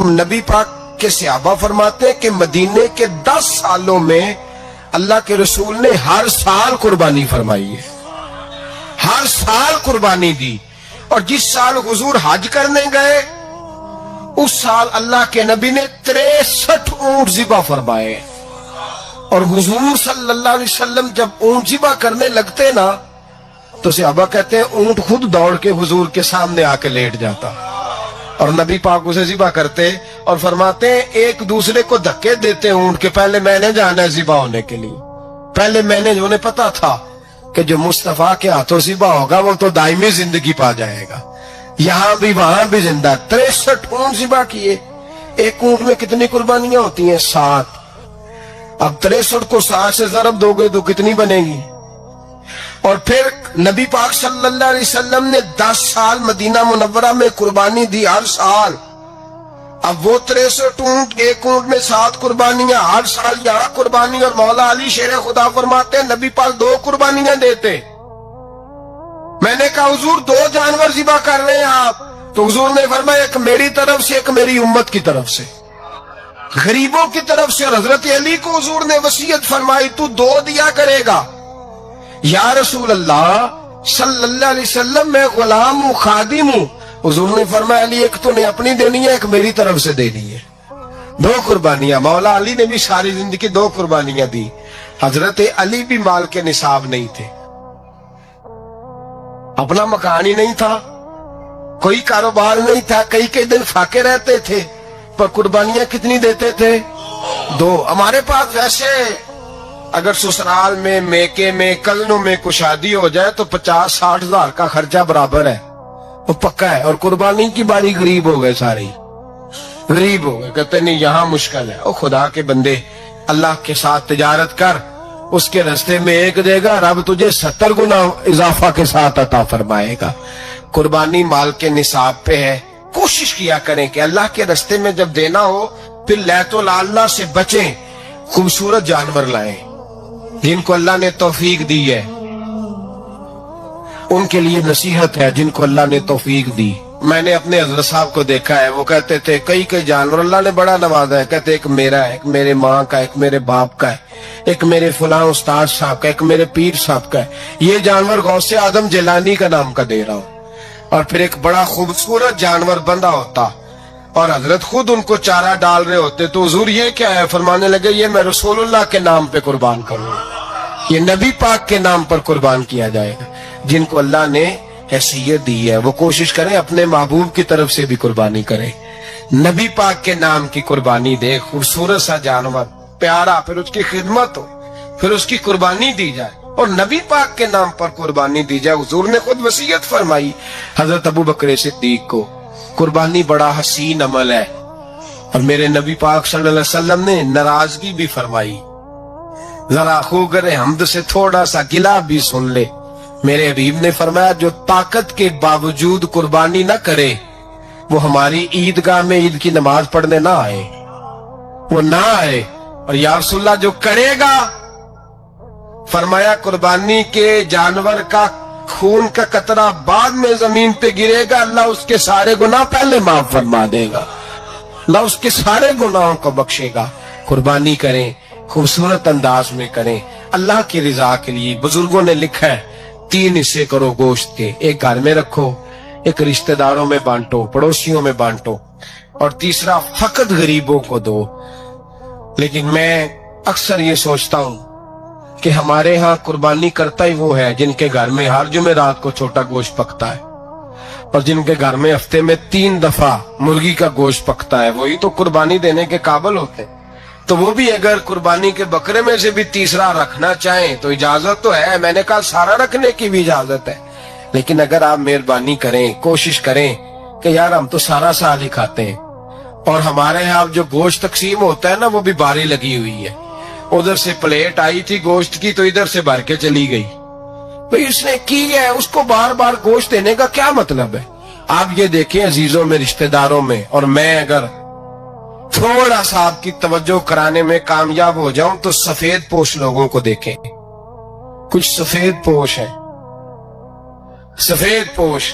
نبی پاک کے صحابہ فرماتے ہیں کہ مدینے کے 10 سالوں میں اللہ کے رسول نے ہر سال قربانی فرمائی ہے، ہر سال قربانی دی. اور جس سال حضور حج کرنے گئے اس سال اللہ کے نبی نے 63 اونٹ ذبح فرمائے. اور حضور صلی اللہ علیہ وسلم جب اونٹ ذبح کرنے لگتے نا تو صحابہ کہتے ہیں اونٹ خود دوڑ کے حضور کے سامنے آ کے لیٹ جاتا اور نبی پاک اسے ذبح کرتے اور فرماتے ہیں ایک دوسرے کو دھکے دیتے اونٹ کے، پہلے میں نے جانا ہے ذبح ہونے کے لیے، پہلے میں نے، انہیں پتا تھا کہ جو مصطفیٰ کے ہاتھوں ذبح ہوگا وہ تو دائمی زندگی پا جائے گا، یہاں بھی وہاں بھی زندہ. 63 اونٹ ذبح کیے. ایک اونٹ میں کتنی قربانیاں ہوتی ہیں؟ 7. اب 63 کو 7 سے ضرب دو گے تو کتنی بنے گی؟ اور پھر نبی پاک صلی اللہ علیہ وسلم نے 10 سال مدینہ منورہ میں قربانی دی، ہر سال. اب وہ 63 اونٹ، ایک اونٹ میں 7 قربانیاں، ہر سال یہاں قربانی. اور مولا علی شیر خدا فرماتے ہیں نبی پاک 2 قربانیاں دیتے. میں نے کہا حضور 2 جانور ذبح کر رہے ہیں آپ؟ تو حضور نے فرمایا ایک میری طرف سے، ایک میری امت کی طرف سے، غریبوں کی طرف سے. اور حضرت علی کو حضور نے وصیت فرمائی تو 2 دیا کرے گا. یا رسول اللہ صلی اللہ علیہ وسلم میں غلام ہوں، خادم ہوں. حضور نے فرمایا علی ایک تو نے اپنی دینی ہے، ایک میری طرف سے دینی ہے. 2 قربانیاں. مولا علی نے بھی ساری زندگی 2 قربانیاں دی. حضرت علی بھی مال کے نصاب نہیں تھے، اپنا مکان ہی نہیں تھا، کوئی کاروبار نہیں تھا، کئی دن فاقے رہتے تھے، پر قربانیاں کتنی دیتے تھے؟ 2. ہمارے پاس ویسے اگر سسرال میں، میکے میں، کزنوں میں کوئی شادی ہو جائے تو 50-60 ہزار کا خرچہ برابر ہے، وہ پکا ہے. اور قربانی کی باری غریب ہو گئے، سارے غریب ہو گئے، کہتے نہیں یہاں مشکل ہے. او خدا کے بندے، اللہ کے ساتھ تجارت کر، اس کے رستے میں 1 دے گا، رب تجھے 70 گنا اضافہ کے ساتھ عطا فرمائے گا. قربانی مال کے نصاب پہ ہے. کوشش کیا کریں کہ اللہ کے رستے میں جب دینا ہو پھر لیت اللہ سے بچیں، خوبصورت جانور لائیں. جن کو اللہ نے توفیق دی ہے ان کے لیے نصیحت ہے، جن کو اللہ نے توفیق دی. میں نے اپنے حضرت صاحب کو دیکھا ہے، وہ کہتے تھے کئی جانور اللہ نے بڑا نوازا ہے، کہتے ایک میرا ہے، ایک میرے ماں کا، ایک میرے باپ کا ہے، ایک میرے فلاں استاد صاحب کا، ایک میرے پیر صاحب کا ہے. یہ جانور غوث اعظم جیلانی کا نام کا دے رہا ہوں. اور پھر ایک بڑا خوبصورت جانور بندہ ہوتا اور حضرت خود ان کو چارہ ڈال رہے ہوتے تو حضور یہ کیا ہے؟ فرمانے لگے یہ میں رسول اللہ کے نام پہ قربان کروں، یہ نبی پاک کے نام پر قربان کیا جائے گا. جن کو اللہ نے حیثیت دی ہے وہ کوشش کریں اپنے محبوب کی طرف سے بھی قربانی کریں، نبی پاک کے نام کی قربانی دے. خوبصورت سا جانور پیارا، پھر اس کی خدمت ہو، پھر اس کی قربانی دی جائے اور نبی پاک کے نام پر قربانی دی جائے. حضور نے خود وصیت فرمائی حضرت ابو بکر صدیق کو، قربانی بڑا حسین عمل ہے. اور میرے نبی پاک صلی اللہ علیہ وسلم نے ناراضگی بھی فرمائی، ذرا خوگر حمد سے تھوڑا سا گلا بھی سن لے. میرے حبیب نے فرمایا جو طاقت کے باوجود قربانی نہ کرے وہ ہماری عیدگاہ میں عید کی نماز پڑھنے نہ آئے، وہ نہ آئے. اور یا رسول اللہ جو کرے گا، فرمایا قربانی کے جانور کا خون کا قطرہ بعد میں زمین پہ گرے گا، اللہ اس کے سارے گناہ پہلے معاف فرما دے گا، اللہ اس کے سارے گناہوں کو بخشے گا. قربانی کریں، خوبصورت انداز میں کریں، اللہ کی رضا کے لیے. بزرگوں نے لکھا ہے 3 حصے کرو گوشت کے، ایک گھر میں رکھو، ایک رشتہ داروں میں بانٹو، پڑوسیوں میں بانٹو، اور تیسرا فقط غریبوں کو دو. لیکن میں اکثر یہ سوچتا ہوں کہ ہمارے ہاں قربانی کرتا ہی وہ ہے جن کے گھر میں ہر جمعرات کو چھوٹا گوشت پکتا ہے، اور جن کے گھر میں ہفتے میں 3 دفعہ مرغی کا گوشت پکتا ہے، وہی تو قربانی دینے کے قابل ہوتے. تو وہ بھی اگر قربانی کے بکرے میں سے بھی تیسرا رکھنا چاہیں تو اجازت تو ہے. میں نے کہا سارا رکھنے کی بھی اجازت ہے، لیکن اگر آپ مہربانی کریں، کوشش کریں کہ یار ہم تو سارا سال ہی کھاتے ہیں، اور ہمارے یہاں جو گوشت تقسیم ہوتا ہے نا وہ بھی باری لگی ہوئی ہے. ادھر سے پلیٹ آئی تھی گوشت کی تو ادھر سے بھر کے چلی گئی. بھئی اس نے کی ہے، اس کو بار بار گوشت دینے کا کیا مطلب ہے؟ آپ یہ دیکھیں عزیزوں میں، رشتہ داروں میں، اور میں اگر تھوڑا سا آپ کی توجہ کرانے میں کامیاب ہو جاؤں تو سفید پوش لوگوں کو دیکھیں. کچھ سفید پوش ہیں، سفید پوش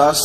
10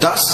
10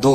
2,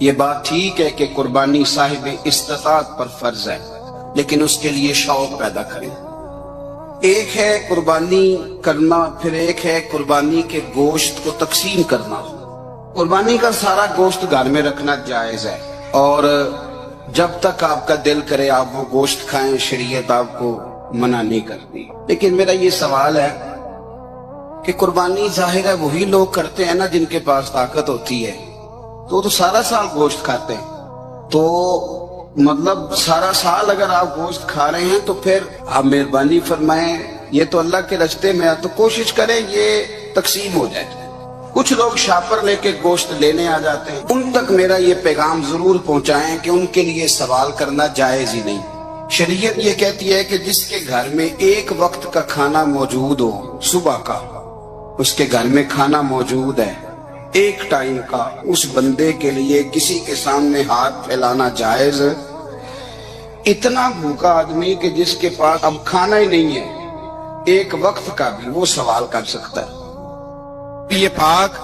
یہ بات ٹھیک ہے کہ قربانی صاحب استطاعت پر فرض ہے، لیکن اس کے لیے شوق پیدا کریں۔ ایک ہے قربانی کرنا، پھر ایک ہے قربانی کے گوشت کو تقسیم کرنا۔ قربانی کا سارا گوشت گھر میں رکھنا جائز ہے، اور جب تک آپ کا دل کرے آپ وہ گوشت کھائیں، شریعت آپ کو منع نہیں کرتی۔ لیکن میرا یہ سوال ہے کہ قربانی ظاہر ہے وہی لوگ کرتے ہیں نا جن کے پاس طاقت ہوتی ہے، تو سارا سال گوشت کھاتے ہیں، تو مطلب سارا سال اگر آپ گوشت کھا رہے ہیں تو پھر آپ مہربانی فرمائیں، یہ تو اللہ کے راستے میں ہے تو کوشش کریں یہ تقسیم ہو جائے۔ کچھ لوگ شاپر لے کے گوشت لینے آ جاتے ہیں، ان تک میرا یہ پیغام ضرور پہنچائیں کہ ان کے لیے سوال کرنا جائز ہی نہیں۔ شریعت یہ کہتی ہے کہ جس کے گھر میں ایک وقت کا کھانا موجود ہو، صبح کا اس کے گھر میں کھانا موجود ہے ایک ٹائم کا، اس بندے کے لیے کسی کے سامنے ہاتھ پھیلانا جائز۔ اتنا بھوکا آدمی کہ جس کے پاس اب کھانا ہی نہیں ہے ایک وقت کا بھی، وہ سوال کر سکتا ہے۔ یہ پاک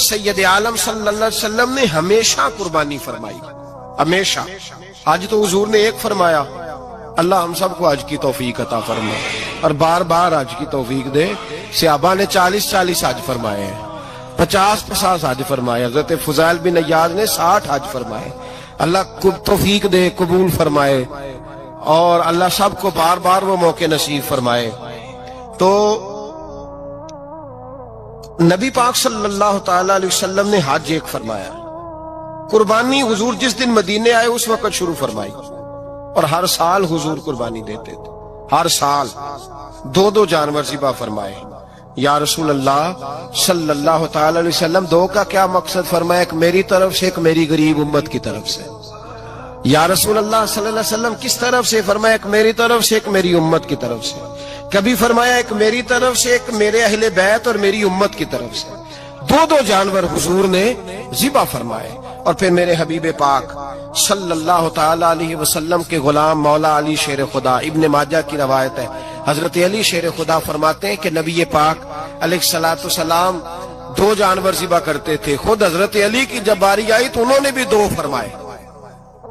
سید عالم صلی اللہ علیہ وسلم نے ہمیشہ قربانی فرمائی، ہمیشہ۔ آج تو حضور نے ایک فرمایا، اللہ ہم سب کو حج کی توفیق عطا فرمائے اور بار بار حج کی توفیق دے۔ صحابہ نے 40 حج فرمائے ہیں، 50 حج فرمائے، حضرت فضیل بن عیاض نے 60 حج فرمائے۔ اللہ کو توفیق دے، قبول فرمائے، اور اللہ سب کو بار بار وہ موقع نصیب فرمائے۔ تو نبی پاک صلی اللہ تعالی علیہ وسلم نے حج ایک فرمایا، قربانی حضور جس دن مدینے آئے اس وقت شروع فرمائی، اور ہر سال حضور قربانی دیتے تھے، ہر سال 2 جانور ذبح فرمائے۔ یا رسول اللہ صلی اللہ تعالی علیہ وسلم 2 کا کیا مقصد فرمایا؟ ایک میری طرف سے، ایک میری غریب امت کی طرف سے۔ یا رسول اللہ صلی اللہ علیہ وسلم کس طرف سے فرمایا؟ ایک میری طرف سے، ایک میری امت کی طرف سے۔ کبھی فرمایا ایک میری طرف سے، ایک میرے اہل بیت اور میری امت کی طرف سے۔ 2 جانور حضور نے ذبح فرمائے، اور پھر میرے حبیب پاک صلی اللہ تعالی علیہ وسلم کے غلام مولا علی شیر خدا، ابن ماجہ کی روایت ہے، حضرت علی شیر خدا فرماتے ہیں کہ نبی پاک علیہ الصلوۃ والسلام 2 جانور ذبح کرتے تھے۔ خود حضرت علی کی جب باری آئی تو انہوں نے بھی 2 فرمائے۔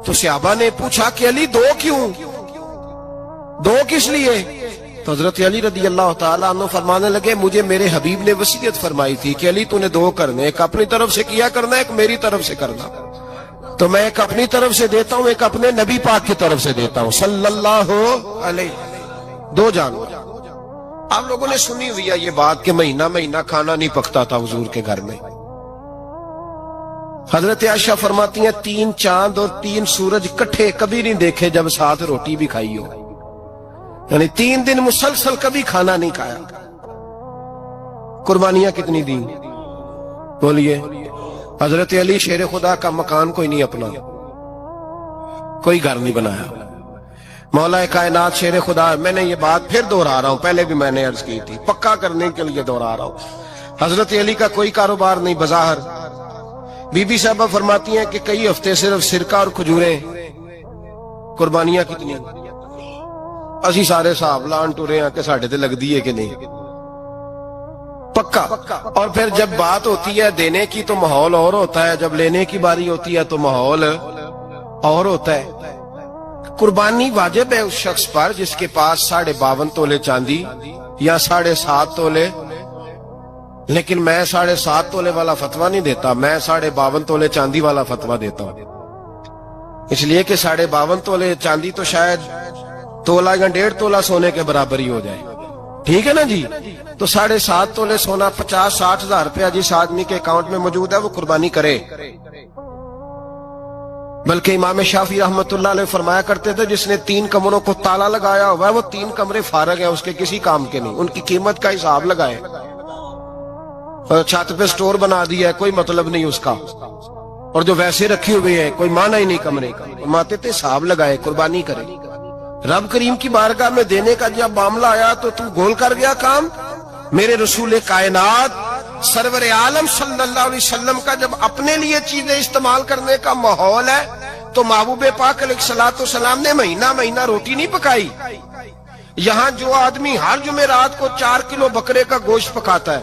تو صحابہ نے پوچھا کہ علی 2 کیوں؟ 2 کس لیے؟ تو حضرت علی رضی اللہ تعالیٰ عنہ فرمانے لگے مجھے میرے حبیب نے وصیت فرمائی تھی کہ علی تو نے 2 کرنے، ایک اپنی طرف سے کیا کرنا، ایک میری طرف سے کرنا۔ تو میں ایک اپنی طرف سے دیتا ہوں، ایک اپنے نبی پاک کی طرف سے دیتا ہوں صلی اللہ علیہ۔ 2 جانور۔ آپ لوگوں نے سنی ہوئی ہے یہ بات کہ مہینہ کھانا نہیں پکتا تھا حضور کے گھر میں۔ حضرت عائشہ فرماتی ہیں 3 چاند اور 3 سورج کٹھے کبھی نہیں دیکھے جب ساتھ روٹی بھی کھائی ہو، یعنی 3 دن مسلسل کبھی کھانا نہیں کھایا۔ قربانیاں کتنی دیں؟ بولیے۔ حضرت علی شیر خدا کا مکان کوئی نہیں اپنا، کوئی گھر نہیں بنایا۔ مولا کائنات شیر خدا، میں نے یہ بات پھر دوہرا رہا ہوں، پہلے بھی میں نے عرض کی تھی، پکا کرنے کے لیے دوہرا رہا ہوں۔ حضرت علی کا کوئی کاروبار نہیں بظاہر۔ بی بی صاحبہ فرماتی ہیں کہ کئی ہفتے صرف سرکہ اور کھجوریں۔ قربانیاں کتنی؟ اسی سارے صاحب لان ٹورے ہیں کہ ساڑھے تے لگ دیئے کہ نہیں، پکا۔ اور پھر جب بات ہوتی ہے دینے کی تو ماحول اور ہوتا ہے، جب لینے کی باری ہوتی ہے تو ماحول اور ہوتا ہے۔ قربانی واجب ہے اس شخص پر جس کے پاس 52.5 تولے چاندی یا 7.5 تولے، لیکن میں 7.5 تولے والا فتویٰ نہیں دیتا، میں 52.5 تولے چاندی والا فتویٰ دیتا ہوں، اس لیے کہ 52.5 تولے چاندی تو شاید تولہ یا 1.5 تولہ سونے کے برابر ہی ہو جائے، ٹھیک ہے نا جی؟ تو 7.5 تولے سونا 50-60 ہزار روپیہ جس آدمی کے اکاؤنٹ میں موجود ہے وہ قربانی کرے۔ بلکہ امام شافعی رحمت اللہ علیہ فرمایا کرتے تھے جس نے 3 کمروں کو تالا لگایا ہوا ہے وہ 3 کمرے فارغ ہیں، اس کے کسی کام کے نہیں، ان کی قیمت کا حساب لگائے۔ چھت پہ سٹور بنا دیا ہے، کوئی مطلب نہیں اس کا، اور جو ویسے رکھی ہوئے ہیں کوئی معنی ہی نہیں کمرے کا، فرماتے تھے حساب لگائے، قربانی کرے۔ رب کریم کی بارگاہ میں دینے کا جب معاملہ آیا تو تو گول کر گیا کام۔ میرے رسول کائنات سرور عالم صلی اللہ علیہ وسلم کا جب اپنے لیے چیزیں استعمال کرنے کا ماحول ہے تو محبوب پاک علیہ الصلوۃ والسلام نے مہینہ روٹی نہیں پکائی۔ یہاں جو آدمی ہر جمعرات کو 4 کلو بکرے کا گوشت پکاتا ہے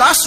10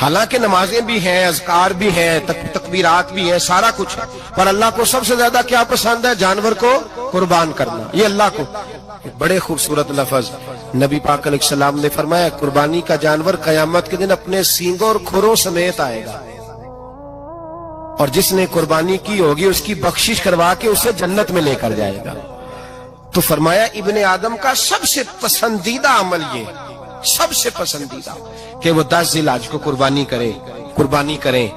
حالانکہ نمازیں بھی ہیں، اذکار بھی ہیں، تکبیرات بھی ہیں، سارا کچھ ہے، پر اللہ کو سب سے زیادہ کیا پسند ہے؟ جانور کو قربان کرنا. یہ اللہ کو بڑے خوبصورت لفظ نبی پاک علیہ السلام نے فرمایا، قربانی کا جانور قیامت کے دن اپنے سینگوں اور کھروں سمیت آئے گا، اور جس نے قربانی کی ہوگی اس کی بخشش کروا کے اسے جنت میں لے کر جائے گا. تو فرمایا ابن آدم کا سب سے پسندیدہ عمل یہ، سب سے پسندیدہ، کہ وہ 10 ذی الحج کو قربانی کریں،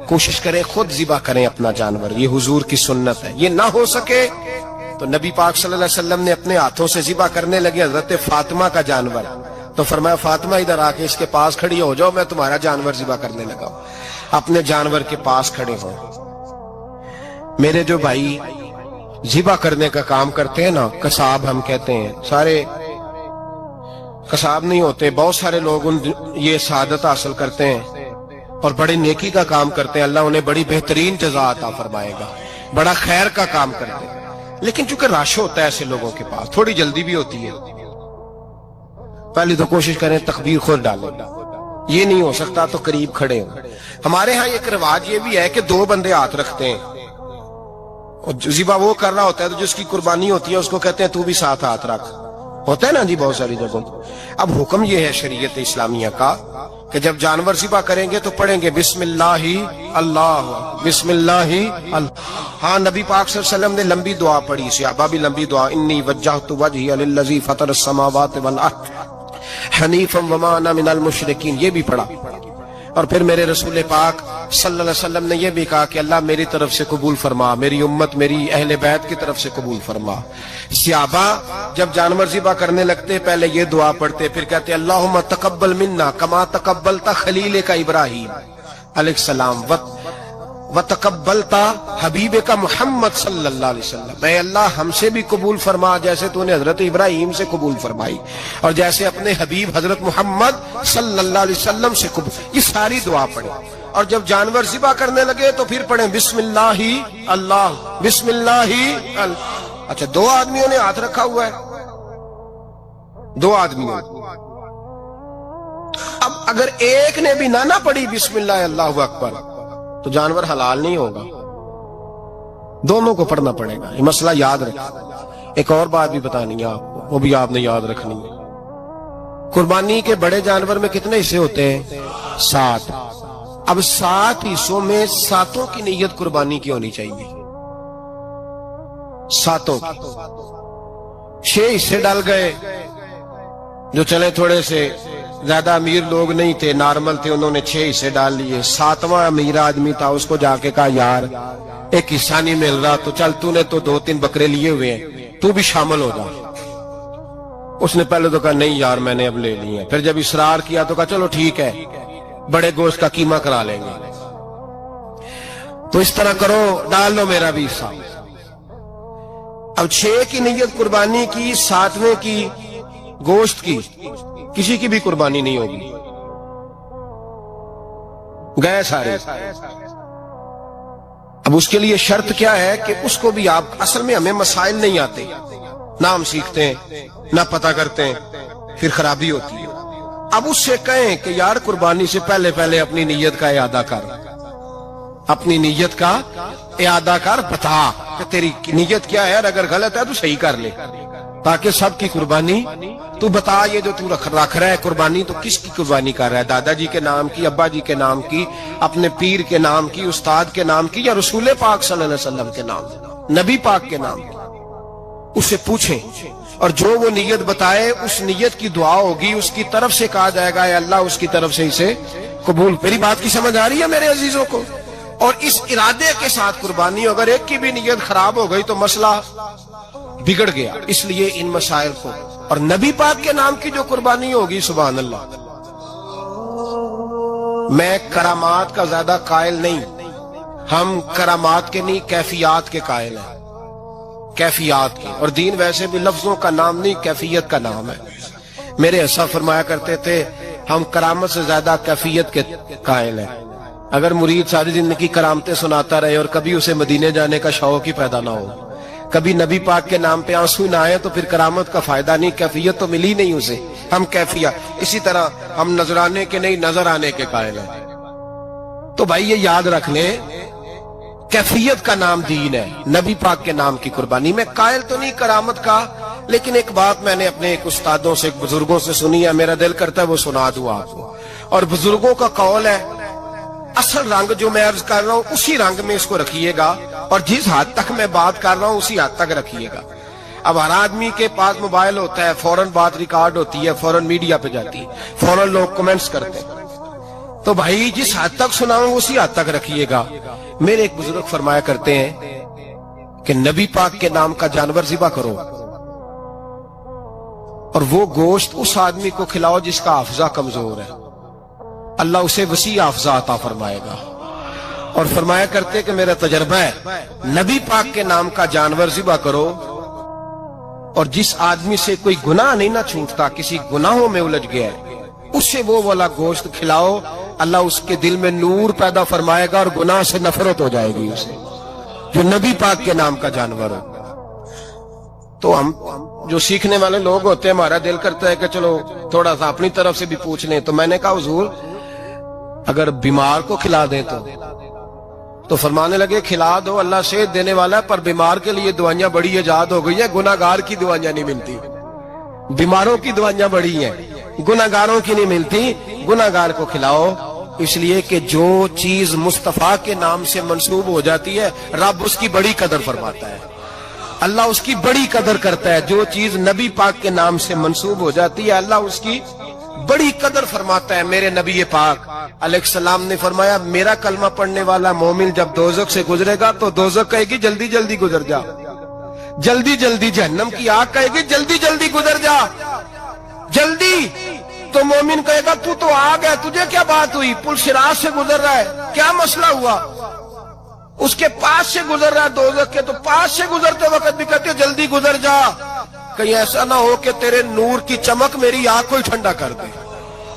کوشش کریں خود ذبح کریں اپنا جانور. یہ حضور کی سنت ہے. یہ نہ ہو سکے تو نبی پاک صلی اللہ علیہ وسلم نے اپنے ہاتھوں سے ذبح کرنے لگے حضرت فاطمہ کا جانور. تو فرمایا فاطمہ ادھر آ کے اس کے پاس کھڑی ہو جاؤ، میں تمہارا جانور ذبح کرنے لگا ہوں. اپنے جانور کے پاس کھڑے ہوں. میرے جو بھائی ذبح کرنے کا کام کرتے ہیں نا، قصاب ہم کہتے ہیں، سارے قصاب نہیں ہوتے، بہت سارے لوگ یہ سعادت حاصل کرتے ہیں اور بڑی نیکی کا کام کرتے ہیں، اللہ انہیں بڑی بہترین جزا عطا فرمائے گا، بڑا خیر کا کام کرتے ہیں. لیکن چونکہ رش ہوتا ہے ایسے لوگوں کے پاس، تھوڑی جلدی بھی ہوتی ہے، پہلے تو کوشش کریں تکبیر خود ڈالیں، یہ نہیں ہو سکتا تو قریب کھڑے ہوں. ہمارے ہاں ایک رواج یہ بھی ہے کہ 2 بندے ہاتھ رکھتے ہیں، اور ذبح وہ کر رہا ہوتا ہے تو جس کی قربانی ہوتی ہے اس کو کہتے ہیں تو بھی ساتھ ہاتھ رکھ، ہوتا ہے نا جی بہت ساری جگہوں. اب حکم یہ ہے شریعت اسلامیہ کا کہ جب جانور ذبح کریں گے تو پڑھیں گے بسم اللہ اللہ، بسم اللہ اللہ. ہاں نبی پاک صلی اللہ علیہ وسلم نے لمبی دعا پڑھی، صحابہ بھی لمبی دعا، انی وجہت وجہی للذی فطر السماوات والارض حنیفا وما انا من المشرکین، یہ بھی پڑھا. اور پھر میرے رسول پاک صلی اللہ علیہ وسلم نے یہ بھی کہا کہ اللہ میری طرف سے قبول فرما، میری امت، میری اہل بیت کی طرف سے قبول فرما. صحابہ جب جانور ذبح کرنے لگتے پہلے یہ دعا پڑھتے، پھر کہتے اللہم تقبل منا کما تقبلتا خلیل کا ابراہیم علیہ السلام وتقبلتا حبیب کا محمد صلی اللہ علیہ وسلم، اے اللہ ہم سے بھی قبول فرما جیسے تو نے حضرت ابراہیم سے قبول فرمائی، اور جیسے اپنے حبیب حضرت محمد صلی اللہ علیہ وسلم سے قبول. یہ ساری دعا پڑھیں، اور جب جانور ذبح کرنے لگے تو پھر پڑھیں بسم اللہ اللہ، بسم اللہ اللہ. اچھا 2 آدمیوں نے ہاتھ رکھا ہوا ہے، 2 آدمیوں. اب اگر ایک نے بھی نہ پڑھی بسم اللہ اللہ اکبر تو جانور حلال نہیں ہوگا، دونوں کو پڑھنا پڑے گا. یہ مسئلہ یاد رکھیں. ایک اور بات بھی بتانی ہے آپ کو، وہ بھی آپ نے یاد رکھنی ہے. قربانی کے بڑے جانور میں کتنے حصے ہوتے ہیں؟ 7. اب 7 حصوں میں 7 کی نیت قربانی کی ہونی چاہیے، 7 کی. 6 حصے ڈال گئے، جو چلے تھوڑے سے زیادہ امیر لوگ نہیں تھے، نارمل تھے، انہوں نے 6 حصے ڈال لیے. 7واں امیر آدمی تھا، اس کو جا کے کہا یار ایک حصہ نہیں مل رہا، تو چل تو نے تو 2-3 بکرے لیے ہوئے ہیں، تو بھی شامل ہو جا. اس نے پہلے تو کہا نہیں یار میں نے اب لے لی ہیں. پھر جب اصرار کیا تو کہا چلو ٹھیک ہے بڑے گوشت کا قیمہ کرا لیں گے. تو اس طرح کرو، ڈال لو میرا بھی حصہ. اب 6 کی نیت قربانی کی، 7ویں کی گوشت کی، کسی کی بھی قربانی نہیں ہوگی، گئے سارے. اب اس کے لیے شرط کیا ہے کہ اس کو بھی آپ، اصل میں ہمیں مسائل نہیں آتے، نہ ہم سیکھتے ہیں نہ پتہ کرتے ہیں، پھر خرابی ہوتی ہے. اب اس سے کہیں کہ یار قربانی سے پہلے اپنی نیت کا اعادہ کر، اپنی نیت کا اعادہ کر، بتا کہ تیری نیت کیا ہے، اور اگر غلط ہے تو صحیح کر لے، تاکہ سب کی قربانی تو بتا. یہ جو تو رکھ رہا ہے قربانی، تو کس کی قربانی کر رہا ہے؟ دادا جی کے نام کی، ابا جی کے نام کی، اپنے پیر کے نام کی، استاد کے نام کی، یا رسول پاک صلی اللہ علیہ وسلم کے نام، نبی پاک کے نام کی؟ اس سے پوچھیں، اور جو وہ نیت بتائے اس نیت کی دعا ہوگی، اس کی طرف سے کہا جائے گا اے اللہ اس کی طرف سے اسے قبول. میری بات کی سمجھ آ رہی ہے میرے عزیزوں کو؟ اور اس ارادے کے ساتھ قربانی، اگر ایک کی بھی نیت خراب ہو گئی تو مسئلہ بگڑ گیا. اس لیے ان مسائل کو، اور نبی پاک کے نام کی جو قربانی ہوگی، سبحان اللہ. میں کرامات کا زیادہ قائل نہیں، ہم کرامات کے نہیں کیفیات کے قائل ہیں، کیفیات کی. اور دین ویسے بھی لفظوں کا نام نہیں، کیفیت کا نام ہے. میرے ایسا فرمایا کرتے تھے ہم کرامت سے زیادہ کیفیت کے قائل ہیں. اگر مرید ساری زندگی کرامتیں سناتا رہے اور کبھی اسے مدینے جانے کا شوق ہی پیدا نہ ہو، کبھی نبی پاک کے نام پہ آنسو نہ آئے، تو پھر کرامت کا فائدہ نہیں، کیفیت تو ملی نہیں اسے. ہم کیفیت. اسی طرح ہم نظرانے کے نہیں، نظر آنے کے قائل ہیں. تو بھائی یہ یاد رکھ لیں، کیفیت کا نام دین ہے، نبی پاک کے نام کی قربانی۔ میں قائل تو نہیں کرامت کا، لیکن ایک بات میں نے اپنے ایک استادوں سے، ایک بزرگوں سے سنی ہے، میرا دل کرتا ہے وہ سنا دوں آپ کو۔ اور بزرگوں کا قول ہے، اصل رنگ جو میں عرض کر رہا ہوں اسی رنگ میں اس کو رکھیے گا، اور جس حد تک میں بات کر رہا ہوں اسی حد تک رکھیے گا۔ اب ہر آدمی کے پاس موبائل ہوتا ہے، فوراً بات ریکارڈ ہوتی ہے، فوراً میڈیا پہ جاتی ہے، فوراً لوگ کمنٹس کرتے ہیں۔ تو بھائی جس حد تک سناؤں اسی حد تک رکھیے گا۔ میرے ایک بزرگ فرمایا کرتے ہیں کہ نبی پاک کے نام کا جانور ذبح کرو، اور وہ گوشت اس آدمی کو کھلاؤ جس کا حافظہ کمزور ہے، اللہ اسے وسیع حافظہ عطا فرمائے گا۔ اور فرمایا کرتے کہ میرا تجربہ ہے، نبی پاک کے نام کا جانور ذبح کرو، اور جس آدمی سے کوئی گناہ نہیں نہ چھوٹتا، کسی گناہوں میں الجھ گیا ہے، اسے وہ والا گوشت کھلاؤ، اللہ اس کے دل میں نور پیدا فرمائے گا اور گناہ سے نفرت ہو جائے گی اسے، جو نبی پاک کے نام کا جانور ہو۔ تو ہم جو سیکھنے والے لوگ ہوتے ہیں، ہمارا دل کرتا ہے کہ چلو تھوڑا سا اپنی طرف سے بھی پوچھ لیں۔ تو میں نے کہا حضور اگر بیمار کو کھلا دیں تو فرمانے لگے کھلا دو، اللہ صحت دینے والا ہے، پر بیمار کے لیے دوائیاں بڑی ایجاد ہو گئی ہیں، گناہگار کی دوائیاں نہیں ملتی۔ بیماروں کی دوائیاں بڑی ہیں، گناہگاروں کی نہیں ملتی۔ گناہگار کو کھلاؤ، اس لیے کہ جو چیز مصطفیٰ کے نام سے منسوب ہو جاتی ہے رب اس کی بڑی قدر فرماتا ہے، اللہ اس کی بڑی قدر کرتا ہے۔ جو چیز نبی پاک کے نام سے منسوب ہو جاتی ہے اللہ اس کی بڑی قدر فرماتا ہے۔ میرے نبی پاک علیہ السلام نے فرمایا میرا کلمہ پڑھنے والا مومن جب دوزخ سے گزرے گا تو دوزخ کہے گی جلدی جلدی گزر جا، جلدی جلدی، جہنم کی آگ کہے گی جلدی جلدی گزر جا، جلدی۔ تو مومن کہے گا تو آ گیا، تجھے کیا بات ہوئی، پل صراط سے گزر رہا ہے، کیا مسئلہ ہوا؟ اس کے پاس سے گزر رہا ہے دوزخ کے، تو پاس سے گزرتے وقت بھی کہتے جلدی گزر جا، کہیں ایسا نہ ہو کہ تیرے نور کی چمک میری آنکھ کو ہی ٹھنڈا کر دے۔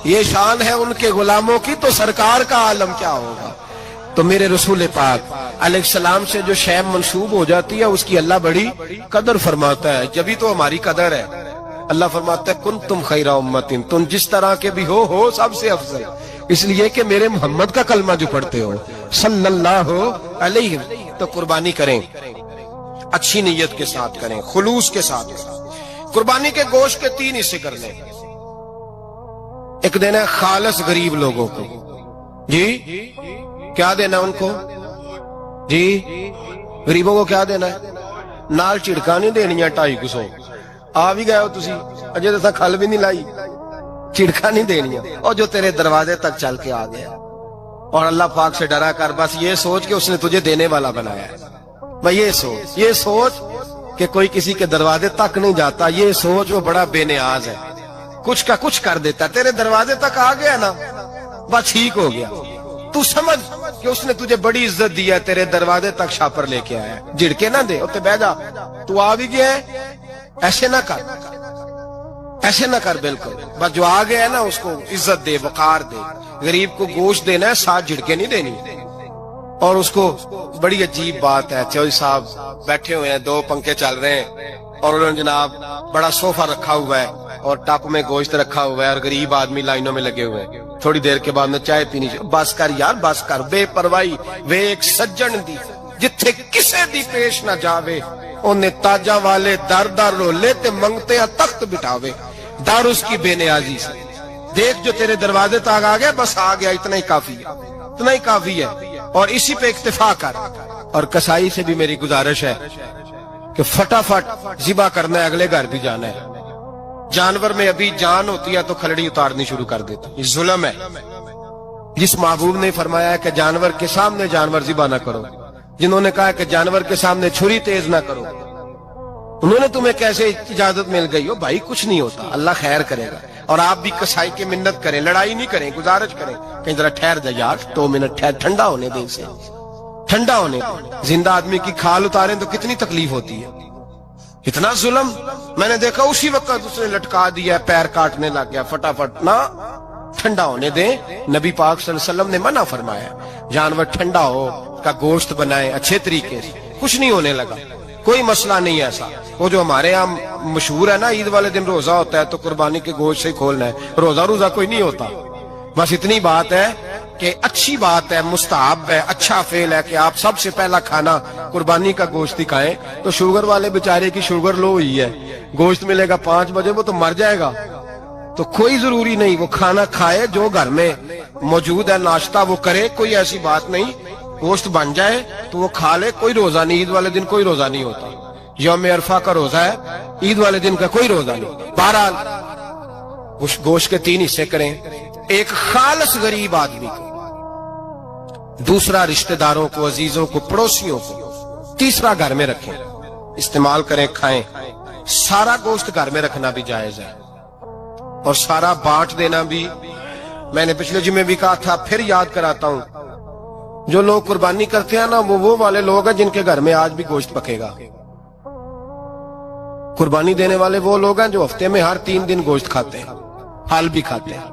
یہ شان ہے ان کے غلاموں کی، تو سرکار کا عالم کیا ہوگا۔ تو میرے رسول پاک علیہ السلام سے جو شے منسوب ہو جاتی ہے اس کی اللہ بڑی قدر فرماتا ہے، جبھی تو ہماری قدر ہے۔ اللہ فرماتا ہے کنتم خیر امت، تم جس طرح کے بھی ہو سب سے افضل، اس لیے کہ میرے محمد کا کلمہ جو پڑھتے ہو صلی اللہ علیہ۔ تو قربانی کریں، اچھی نیت کے ساتھ کریں، خلوص کے ساتھ۔ قربانی کے گوشت کے 3 حصے کر لیں۔ ایک دینا ہے خالص غریب لوگوں کو، جی کیا دینا ان کو، جی غریبوں کو کیا دینا ہے؟ نال چڑکا نہیں دینیاں 250 آ بھی گئے ہو تسی، اجے تو کھل بھی نہیں لائی، چڑکا نہیں دینیاں، اور جو تیرے دروازے تک چل کے آ گیا۔ اور اللہ پاک سے ڈرا کر بس یہ سوچ کہ اس نے تجھے دینے والا بنایا ہے، بھائی یہ سوچ کہ کوئی کسی کے دروازے تک نہیں جاتا، یہ سوچ وہ بڑا بے نیاز ہے، کچھ کا کچھ کر دیتا، تیرے دروازے تک آ گیا نا بس ٹھیک ہو گیا۔ تو سمجھ کہ اس نے تجھے بڑی عزت دی ہے، تیرے دروازے تک شاپر لے کے آیا ہے، جھڑکے نہ دے، اتنے بہ جا، تو آ بھی گیا ہے، ایسے نہ کر، ایسے نہ کر، بالکل بس جو آ گیا ہے نا اس کو عزت دے، وقار دے۔ غریب کو گوشت دینا ہے، 7 جھڑکے نہیں دینی۔ اور اس کو بڑی عجیب بات ہے، چوہدری صاحب بیٹھے ہوئے ہیں، 2 پنکھے چل رہے ہیں، اور انہوں نے جناب بڑا صوفہ رکھا ہوا ہے اور ٹپ میں گوشت رکھا ہوا ہے، اور غریب آدمی لائنوں میں لگے ہوئے ہیں۔ تھوڑی دیر کے بعد میں چائے پینی چاہیے، بس کر یار بس کر، بے پرواہی وے ایک سجن دی جتھے کسے دی پیش نہ جاوے، انہیں تاجاں والے در در رولے تے منگتے ہیں تخت بٹھاوے، ڈر اس کی بے نیازی سے۔ دیکھ جو تیرے دروازے تک آ گیا، بس آ گیا، اتنا ہی کافی ہے، اتنا ہی کافی ہے، اور اسی پہ اکتفا کر۔ اور کسائی سے بھی میری گزارش ہے کہ فٹافٹ ذبح کرنا ہے، اگلے گھر بھی جانا ہے۔ جانور میں ابھی جان ہوتی ہے تو کھلڑی اتارنی شروع کر دیتا، یہ ظلم ہے۔ جس محبوب نے فرمایا ہے کہ جانور کے سامنے جانور ذبح نہ کرو، جنہوں نے کہا کہ جانور کے سامنے چھری تیز نہ کرو، انہوں نے تمہیں کیسے اجازت مل گئی ہو؟ بھائی کچھ نہیں ہوتا، اللہ خیر کرے گا۔ اور آپ بھی کسائی کی منت کریں، لڑائی نہیں کریں، گزارش کریں کہ ذرا ٹھہر جا یار، 2 منٹ ٹھہر، ٹھنڈا ہونے دے اسے، ٹھنڈا ہونے دے۔ زندہ آدمی کی کھال اتاریں تو کتنی تکلیف ہوتی ہے، اتنا ظلم۔ میں نے دیکھا اسی وقت اس نے لٹکا دیا، پیر کاٹنے لگ گیا، فٹافٹ نہ، ٹھنڈا ہونے دیں۔ نبی پاک صلی اللہ علیہ وسلم نے منع فرمایا جانور ٹھنڈا ہو کا گوشت بنائیں اچھے طریقے سے، کچھ نہیں ہونے لگا، کوئی مسئلہ نہیں ایسا۔ وہ جو ہمارے یہاں مشہور ہے نا، عید والے دن روزہ ہوتا ہے تو قربانی کے گوشت سے ہی کھولنا ہے، روزہ کوئی نہیں ہوتا، بس اتنی بات ہے کہ اچھی بات ہے، مستحب ہے، اچھا فعل ہے کہ آپ سب سے پہلا کھانا قربانی کا گوشت ہی کھائیں، تو شوگر والے بیچارے کی شوگر لو ہوئی ہے، گوشت ملے گا 5 بجے، وہ تو مر جائے گا. تو کوئی ضروری نہیں، وہ کھانا کھائے جو گھر میں موجود ہے، ناشتہ وہ کرے، کوئی ایسی بات نہیں. گوشت بن جائے تو وہ کھا لے، کوئی روزہ نہیں. عید والے دن کوئی روزہ نہیں ہوتا، یوم عرفہ کا روزہ ہے، عید والے دن کا کوئی روزہ نہیں. بہرحال گوشت کے 3 حصے کریں. ایک خالص غریب آدمی کو، دوسرا رشتہ داروں کو، عزیزوں کو، پڑوسیوں کو، تیسرا گھر میں رکھیں، استعمال کریں، کھائیں. سارا گوشت گھر میں رکھنا بھی جائز ہے اور سارا بانٹ دینا بھی. میں نے پچھلے جمعے بھی کہا تھا، پھر یاد کراتا ہوں، جو لوگ قربانی کرتے ہیں نا، وہ والے لوگ ہیں جن کے گھر میں آج بھی گوشت پکے گا. قربانی دینے والے وہ لوگ ہیں جو ہفتے میں ہر 3 دن گوشت کھاتے ہیں، پھل بھی کھاتے ہیں.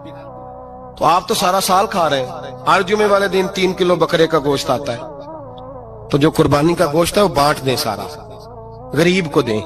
تو آپ تو سارا سال کھا رہے ہیں، ہر جمعے والے دن 3 کلو بکرے کا گوشت آتا ہے. تو جو قربانی کا گوشت ہے وہ بانٹ دیں، سارا غریب کو دیں.